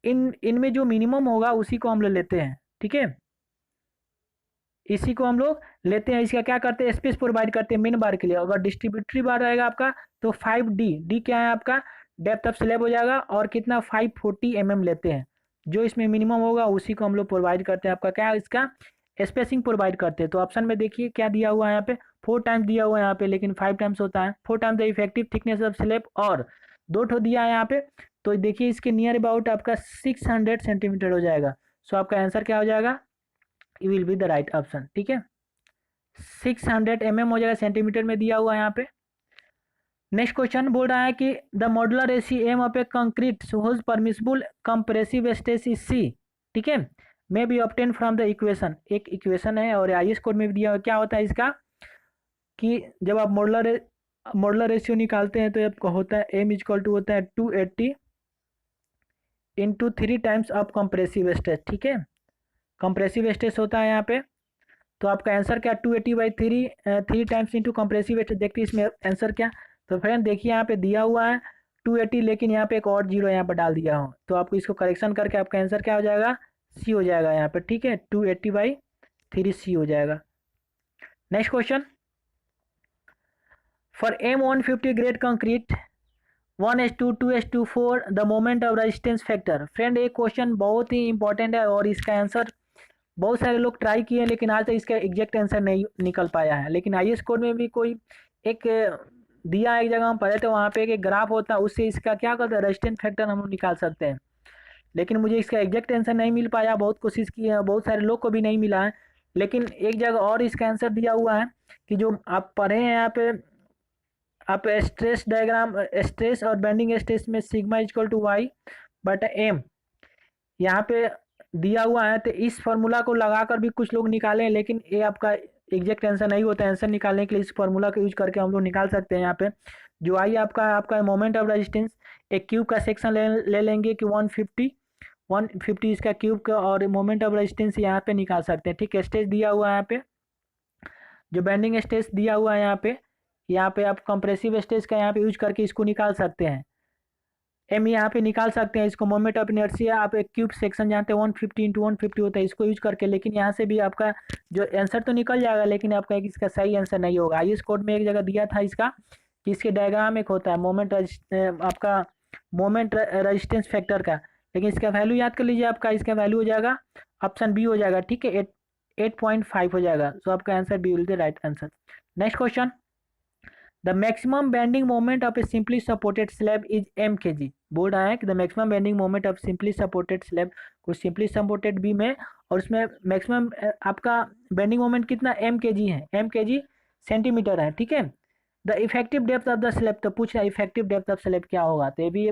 इनमें जो मिनिमम होगा उसी को हम लोग लेते हैं, ठीक है, इसी को हम लोग लेते हैं। इसका क्या करते हैं, स्पेस प्रोवाइड करते हैं मेन बार के लिए। अगर डिस्ट्रीब्यूटरी बार रहेगा आपका तो 5D, डी क्या है आपका डेप्थ ऑफ स्लैब हो जाएगा और कितना 540 लेते हैं। जो इसमें मिनिमम होगा उसी को हम लोग प्रोवाइड करते हैं, आपका क्या इसका स्पेसिंग प्रोवाइड करते हैं। तो ऑप्शन में देखिए क्या दिया हुआ है यहाँ पे, 4 टाइम्स दिया हुआ है यहाँ पे, लेकिन 5 टाइम्स होता है, 4 times the effective thickness of slab और 2 ठो दिया है यहाँ पे। तो देखिए इसके नियर अबाउट आपका 600 सेंटीमीटर हो जाएगा। सो आपका आंसर क्या हो जाएगा, ये will be the right option, ठीक है, 600 हो जाएगा, सेंटीमीटर में दिया हुआ है यहाँ पे। नेक्स्ट क्वेश्चन बोल रहा है कि द मॉडुलर एसी m of a concrete whose permissible compressive stress is C, ठीक है, may be obtain from the equation. एक इक्वेशन है और आईएस कोड में भी दिया हुआ, क्या होता है इसका कि जब आप मॉडुलर रेशियो निकालते हैं तो आपका होता है एम इक्वल टू होता है 280 into 3 times of compressive stress, ठीक है, कंप्रेसिव स्ट्रेस होता है यहाँ पे। तो आपका आंसर क्या 280/3 3 टाइम्स इंटू कंप्रेसिव स्ट्रेस। देखते हैं इसमें आंसर क्या। तो फ्रेंड देखिए यहाँ पे दिया हुआ है 280, लेकिन यहाँ पे एक और जीरो यहाँ पर डाल दिया हो, तो आपको इसको करेक्शन करके आपका आंसर क्या हो जाएगा, सी हो जाएगा यहाँ पे, ठीक है, 280/3 सी हो जाएगा। Next question, for M150 grade concrete 1:2 2:4 the moment of resistance factor. Friend ये क्वेश्चन बहुत ही इंपॉर्टेंट है और इसका आंसर बहुत सारे लोग ट्राई किए लेकिन आज तक इसका एग्जैक्ट आंसर नहीं निकल पाया है। लेकिन आईएस कोड में भी कोई एक दिया एक जगह हम पढ़े थे, वहाँ पे एक ग्राफ होता है, उससे इसका क्या करते हैं रेजिस्टेंस फैक्टर हम लोग निकाल सकते हैं। लेकिन मुझे इसका एग्जैक्ट आंसर नहीं मिल पाया, बहुत कोशिश की है, बहुत सारे लोग को भी नहीं मिला है। लेकिन एक जगह और इसका आंसर दिया हुआ है कि जो आप पढ़े हैं यहाँ पे, आप स्ट्रेस डायग्राम, स्ट्रेस और बेंडिंग स्ट्रेस में सिग्मा इक्वल टू वाई बटा एम यहाँ पे दिया हुआ है। तो इस फॉर्मूला को लगाकर भी कुछ लोग निकाले, लेकिन ये आपका एग्जैक्ट आंसर नहीं होता है। आंसर निकालने के लिए इस फॉर्मूला का यूज करके हम लोग निकाल सकते हैं। यहाँ पे जो आई आपका मोमेंट ऑफ रेजिस्टेंस, एक क्यूब का सेक्शन ले लेंगे कि 150 इसका क्यूब का, और मोमेंट ऑफ रेजिस्टेंस यहाँ पे निकाल सकते हैं, ठीक है। स्ट्रेस दिया हुआ है यहाँ पे, जो बेंडिंग स्ट्रेस दिया हुआ है यहाँ पे आप कंप्रेसिव स्ट्रेस का यहाँ पे यूज करके इसको निकाल सकते हैं। एम यहाँ पे निकाल सकते हैं इसको, मोमेंट ऑफ इनर्शिया आप एक क्यूब सेक्शन जानते हैं 150 × 150 होता है, इसको यूज करके। लेकिन यहाँ से भी आपका जो आंसर तो निकल जाएगा, लेकिन आपका एक इसका सही आंसर नहीं होगा। आईएस कोड में एक जगह दिया था इसका कि इसके डायग्राम एक होता है आपका मोमेंट रेजिस्टेंस फैक्टर का, लेकिन इसका वैल्यू याद कर लीजिए, आपका इसका वैल्यू हो जाएगा ऑप्शन बी हो जाएगा, ठीक है, 8.5 हो जाएगा। सो आपका answer B will the right answer. Next question, the maximum bending moment of a simply supported slab is mkg। बोल रहा है कि the maximum bending moment of simply supported slab, कुछ सिंपली सपोर्टेड बीम है और उसमें maximum आपका bending moment कितना mkg है, mkg सेंटीमीटर है, ठीक है। The effective depth of the slab, तो पूछ रहा है इफेक्टिव डेप्थ ऑफ स्लैब क्या होगा। तो ये भी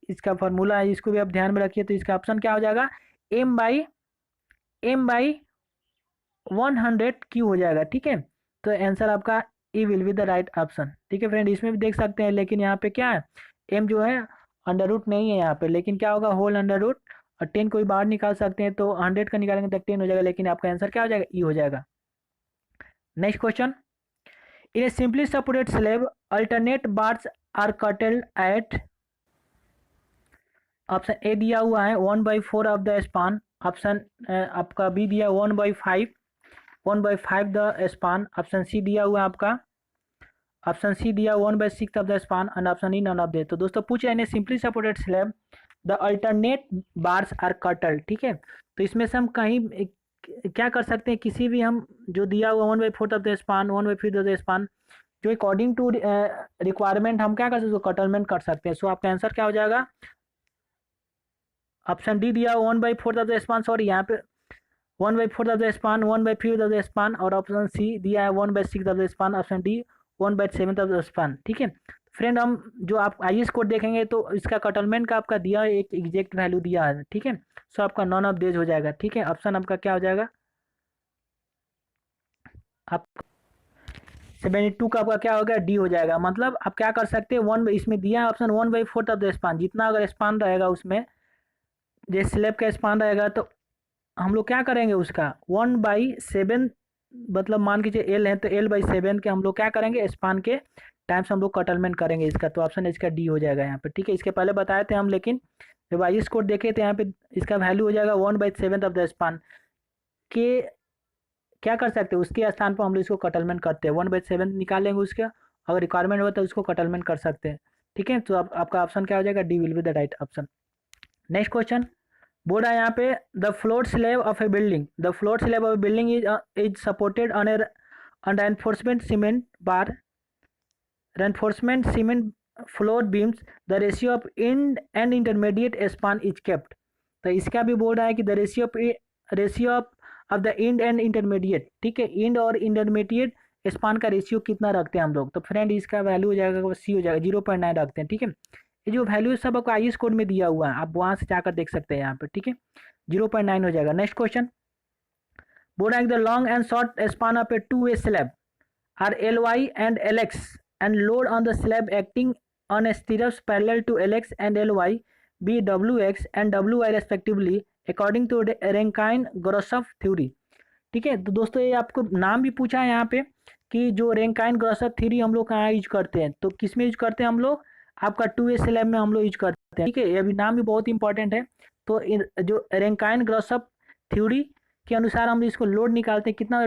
इसका फॉर्मूला है, इसको भी आप ध्यान में रखिए। तो इसका ऑप्शन क्या हो जाएगा, m/100 क्यू हो जाएगा, ठीक है। तो आंसर आपका E will be the right option, ठीक है फ्रेंड। इसमें भी देख सकते हैं, लेकिन यहाँ पे क्या है, एम जो है अंडर रूट नहीं है यहाँ पे, लेकिन क्या होगा होल अंडर रूट, और 10 कोई बाहर निकाल सकते हैं, तो 100 का निकालेंगे तो 10 हो जाएगा, लेकिन आपका आंसर क्या हो जाएगा, ई हो जाएगा। Next question, in a simply supported slab alternate bars are cutted at, option A दिया हुआ है 1/4 ऑफ द स्पान, ऑप्शन आपका बी दिया 1/5 द स्पान, ऑप्शन सी दिया हुआ है आपका, ऑप्शन सी दिया 1/6 of the span and option E none of they. तो दोस्तों पूछ रहे हैं simply supported slab the alternate bars are curtailed, ठीक है। तो इसमें से हम कहीं क्या कर सकते हैं, किसी भी हम जो दिया हुआ 1/4 of the span 1/5 of the span जो अकॉर्डिंग टू रिक्वायरमेंट हम क्या कर सकते हैं, कटलमेंट कर सकते हैं। सो आपका आंसर क्या हो जाएगा, ऑप्शन डी दिया 1/4 ऑफ द स्पान, सॉरी यहाँ पे 1/4 of the span 1/5 of the span, और ऑप्शन सी दिया है 1/6 of the span, option D 1/7 of the span, ठीक है। फ्रेंड हम जो आप IS कोड देखेंगे तो इसका कटलमेंट का आपका दिया एक एग्जैक्ट वैल्यू दिया है, ठीक है। सो आपका नॉन ऑफ देज हो जाएगा, ठीक है। ऑप्शन आपका क्या हो जाएगा, आप 72 का आपका क्या होगा, डी हो जाएगा। मतलब आप क्या कर सकते हैं, वन इसमें दिया है ऑप्शन 1/4 ऑफ द स्पान, जितना अगर स्पान रहेगा उसमें जैसे स्लैब का स्पान रहेगा तो हम लोग क्या करेंगे उसका 1/7, मतलब मान कीजिए एल है तो L/7 के हम लोग क्या करेंगे स्पान के टाइम्स हम लोग कटलमेंट करेंगे इसका। तो ऑप्शन इसका डी हो जाएगा यहाँ पे, ठीक है। इसके पहले बताए थे हम, लेकिन जब IS कोड देखे थे यहाँ पे इसका वैल्यू हो जाएगा 1/7 ऑफ द स्पान के, क्या कर सकते हैं उसके स्थान पर हम लोग इसको कटलमेंट करते हैं 1/7 निकाल लेंगे उसका, अगर रिक्वायरमेंट हो तो उसको कटलमेंट कर सकते हैं, ठीक है। तो आपका ऑप्शन क्या हो जाएगा, D will be the right option. Next question बोल रहा है यहाँ पे the floor slab of A building, the floor slab of A building is supported on A reinforcement cement bar, reinforcement cement floor beams, the ratio of end and intermediate span is kept। तो इसका भी बोल रहा है कि the ratio of the end and intermediate, ठीक है, and और इंटरमीडिएट स्पान का रेशियो कितना रखते हैं हम लोग। तो फ्रेंड इसका वैल्यू हो जाएगा सी हो जाएगा 0.9 रखते हैं, ठीक है। ये जो वैल्यू सब आपको IS कोड में दिया हुआ है, आप वहां से जाकर देख सकते हैं यहाँ पे, ठीक है। 0.9 हो जाएगा। नेक्स्ट क्वेश्चन बोल रहा है the long and short span of a 2-way slab are LY and LX and load on the slab acting on a stirrups parallel to LX and LY be WX and WY respectively according to Rankine-Grosov theory, ठीक है। तो दोस्तों ये आपको नाम भी पूछा है यहाँ पे कि जो Rankine-Grosov थ्योरी हम लोग कहाँ यूज करते हैं, तो किस में यूज करते हैं हम लोग, आपका 2-way स्लैब में हम लोग यूज करते हैं, ठीक है। ये अभी नाम भी बहुत इंपॉर्टेंट है। तो जो Rankine-Grosov थ्योरी के अनुसार हम इसको लोड निकालते हैं कितना,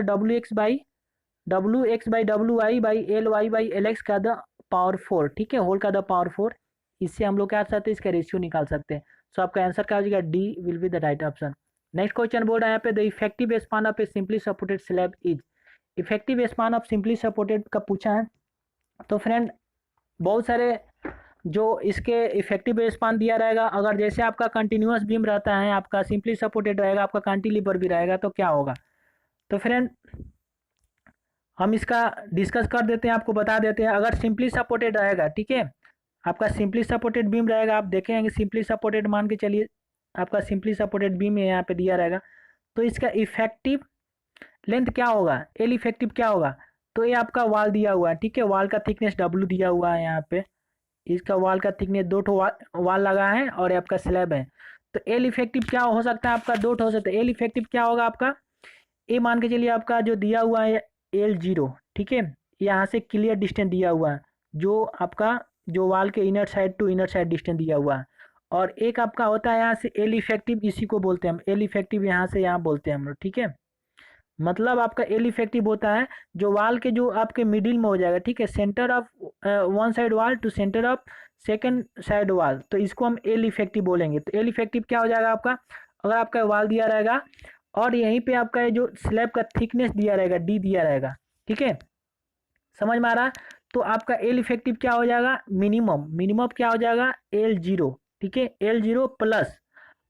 WX/WY/LY/LX का द पावर 4, ठीक है, होल का द पावर 4। इससे हम लोग क्या कर सकते हैं, इसका रेशियो निकाल सकते हैं। सो आपका आंसर क्या हो जाएगा, D will be the right option. Next question बोल रहा है यहाँ पे the effective span of a simply supported slab is, effective span of simply supported का पूछा है। तो फ्रेंड बहुत सारे जो इसके इफेक्टिव स्पान दिया रहेगा, अगर जैसे आपका कंटिन्यूअस बीम रहता है, आपका सिंपली सपोर्टेड रहेगा, आपका कैंटिलीवर भी रहेगा, तो क्या होगा। तो फ्रेंड हम इसका डिस्कस कर देते हैं, आपको बता देते हैं। अगर सिंपली सपोर्टेड रहेगा, ठीक है, आपका सिंपली सपोर्टेड बीम रहेगा, आप देखेंगे सिंपली सपोर्टेड मान के चलिए आपका सिंपली सपोर्टेड बीम यहाँ पे दिया रहेगा, तो इसका इफेक्टिव लेंथ क्या होगा, एल इफेक्टिव क्या होगा। तो ये आपका वाल दिया हुआ है, ठीक है, वाल का थिकनेस W दिया हुआ है यहाँ पे, इसका वाल का थिकनेस 2 ठो वाल लगा है और आपका स्लैब है। तो एल इफेक्टिव क्या हो सकता है, आपका 2 ठो हो सकता है। एल इफेक्टिव क्या होगा आपका, ए मान के चलिए आपका जो दिया हुआ है L0, ठीक है, यहाँ से क्लियर डिस्टेंस दिया हुआ है, जो आपका जो वाल के inner side to inner side distance दिया हुआ है। और एक आपका होता है यहाँ से एल इफेक्टिव, इसी को बोलते हैं हम एल इफेक्टिव, यहाँ से यहाँ बोलते हैं हम लोग, ठीक है। मतलब आपका एल इफेक्टिव होता है जो वाल के जो आपके मिडिल में हो जाएगा, ठीक है, centre of one side wall to centre of second side wall, तो इसको हम एल इफेक्टिव बोलेंगे। तो एल इफेक्टिव क्या हो जाएगा आपका, अगर आपका वाल दिया रहेगा और यहीं पे आपका जो स्लैब का थिकनेस दिया रहेगा D दिया रहेगा, ठीक है, समझ में आ रहा है। तो आपका एल इफेक्टिव क्या हो जाएगा, मिनिमम क्या हो जाएगा L0, ठीक है, L0 प्लस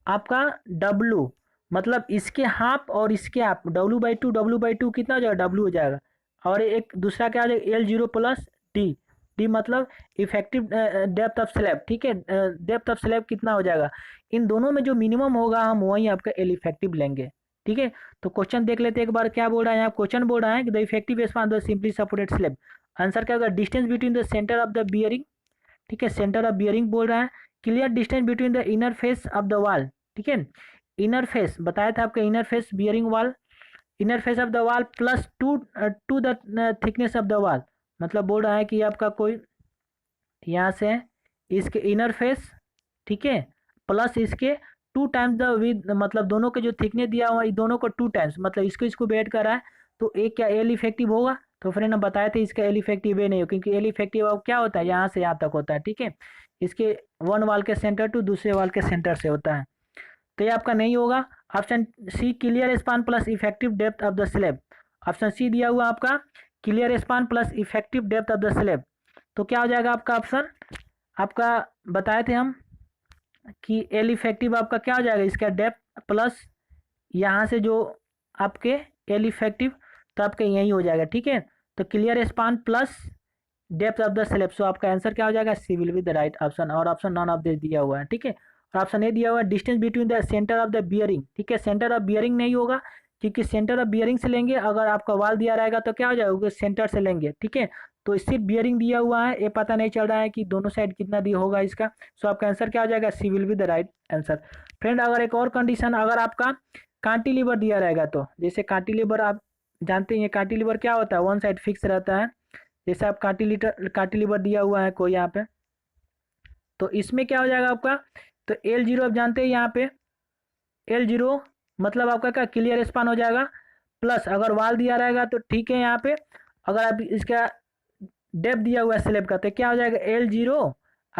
आपका W, मतलब इसके हाफ और इसके हाफ W/2 कितना हो जाएगा, W हो जाएगा। और एक दूसरा क्या हो जाएगा L0 प्लस D मतलब इफेक्टिव डेप्थ ऑफ स्लैब, ठीक है, डेप्थ ऑफ स्लैब कितना हो जाएगा। इन दोनों में जो मिनिमम होगा हम वही आपका एल इफेक्टिव लेंगे, ठीक है। तो क्वेश्चन देख लेते हैं एक बार, क्या बोल रहा है यहाँ, क्वेश्चन बोल रहा है कि the effective span the simply supported slab, answer क्या होगा, distance between the centre of the bearing, ठीक है, सेंटर ऑफ बियरिंग बोल रहा है, clear distance between the inner face of the वाल, ठीक है, इनर फेस बताया था आपका, इनर फेस बियरिंग वाल, इनर फेस ऑफ द वाल plus two the thickness of the वाल, मतलब बोल रहा है कि आपका कोई यहाँ से इसके इनर फेस, ठीक है, प्लस इसके 2 टाइम्स द विद, मतलब दोनों के जो थिकनेस दिया हुआ है दोनों को 2 टाइम्स, मतलब इसको इसको ऐड कर रहा है, तो एक क्या एल इफेक्टिव होगा। तो फ्रेंड हम बताए थे इसका एल इफेक्टिव ये नहीं हो, क्योंकि एल इफेक्टिव अब क्या होता है यहाँ से यहाँ तक होता है, ठीक है, इसके वन वाल के सेंटर टू दूसरे वाल के सेंटर से होता है, तो ये आपका नहीं होगा। Option C clear span plus effective depth of the slab, option C दिया हुआ आपका clear span plus effective depth of the slab, तो क्या हो जाएगा आपका ऑप्शन, आपका बताए थे हम कि एल इफेक्टिव आपका क्या हो जाएगा, इसका डेप्थ प्लस यहाँ से जो आपके एल इफेक्टिव, तो आपका यही हो जाएगा, ठीक है। तो clear span plus depth of the slab, so आपका आंसर क्या हो जाएगा, C will be the right option, और ऑप्शन नॉन ऑफ दिस दिया हुआ है, ठीक है। और ऑप्शन ए दिया हुआ है distance between the centre of the bearing, ठीक है, सेंटर ऑफ बियरिंग नहीं होगा, क्योंकि सेंटर ऑफ बियरिंग से लेंगे, अगर आपका वाल दिया रहेगा तो क्या हो जाएगा, सेंटर से लेंगे, ठीक है। तो सिर्फ बियरिंग दिया हुआ है, ये पता नहीं चल रहा है कि दोनों साइड कितना दिया होगा इसका, सो आपका आंसर क्या हो जाएगा, C will be the right answer. Friend अगर एक और कंडीशन, अगर आपका कांटिलीवर दिया रहेगा, तो जैसे कांटिलीवर आप जानते हैं, कांटिलीवर क्या होता है, वन साइड फिक्स रहता है, जैसे आप कांटिलीवर दिया हुआ है कोई यहाँ पे, तो इसमें क्या हो जाएगा आपका, तो L0 आप जानते हैं यहाँ पे L0 मतलब आपका क्या क्लियर स्पान हो जाएगा, प्लस अगर वाल दिया रहेगा तो ठीक है, यहाँ पे अगर आप इसका डेप्थ दिया हुआ है स्लैब का, तो क्या हो जाएगा L0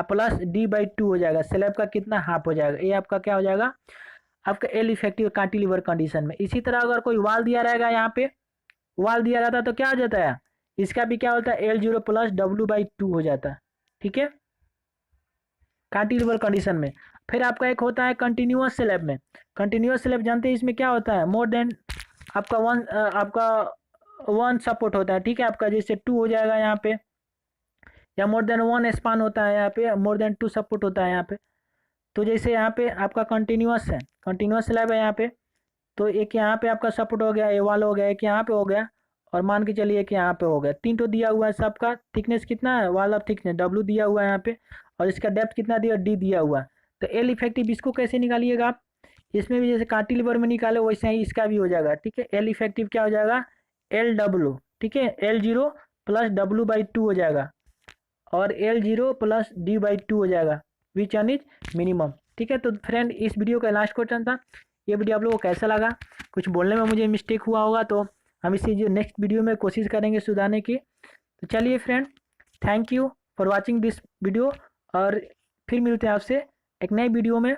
प्लस D/2 हो जाएगा, स्लैब का कितना हाफ हो जाएगा, ये आपका क्या हो जाएगा, आपका एल इफेक्टिव कांटिलीवर कंडीशन में। इसी तरह अगर कोई वाल दिया रहेगा, यहाँ पे वाल दिया रहता है तो क्या हो जाता है, इसका भी क्या होता है L0 प्लस W/2 हो जाता है, ठीक है, कांटिलीवर कंडीशन में। फिर आपका एक होता है कंटिन्यूअस स्लैब में, कंटिन्यूअस स्लैब जानते हैं इसमें क्या होता है, मोर देन आपका वन सपोर्ट होता है, ठीक है, आपका जैसे 2 हो जाएगा यहाँ पे, या मोर देन 1 स्पान होता है यहाँ पे, मोर देन 2 सपोर्ट होता है यहाँ पे। तो जैसे यहाँ पे आपका कंटिन्यूअस है, कंटिन्यूअस स्लैब है यहाँ पे, तो एक यहाँ पे आपका सपोर्ट हो गया, ए वाल हो गया, एक यहाँ पे हो गया, और मान के चलिए कि यहाँ पे हो गया, 3 तो दिया हुआ है, सबका थिकनेस कितना है, वाल ऑफ थिकनेस W दिया हुआ है यहाँ पे, और इसका डेप्थ कितना दिया, D दिया हुआ है। तो एल इफेक्टिव इसको कैसे निकालिएगा आप, इसमें भी जैसे कांटिलीवर में निकाले वैसे ही इसका भी हो जाएगा, ठीक है। एल इफेक्टिव क्या हो जाएगा, LW, ठीक है, L0 प्लस W/2 हो जाएगा, और L0 प्लस D/2 हो जाएगा, विच वन इज मिनिमम, ठीक है। तो फ्रेंड इस वीडियो का लास्ट क्वेश्चन था, ये वीडियो आप लोगों को कैसा लगा, कुछ बोलने में मुझे मिस्टेक हुआ होगा तो हम इसी जो नेक्स्ट वीडियो में कोशिश करेंगे सुधारने की। तो चलिए friend, thank you for watching this video, और फिर मिलते हैं आपसे एक नए वीडियो में।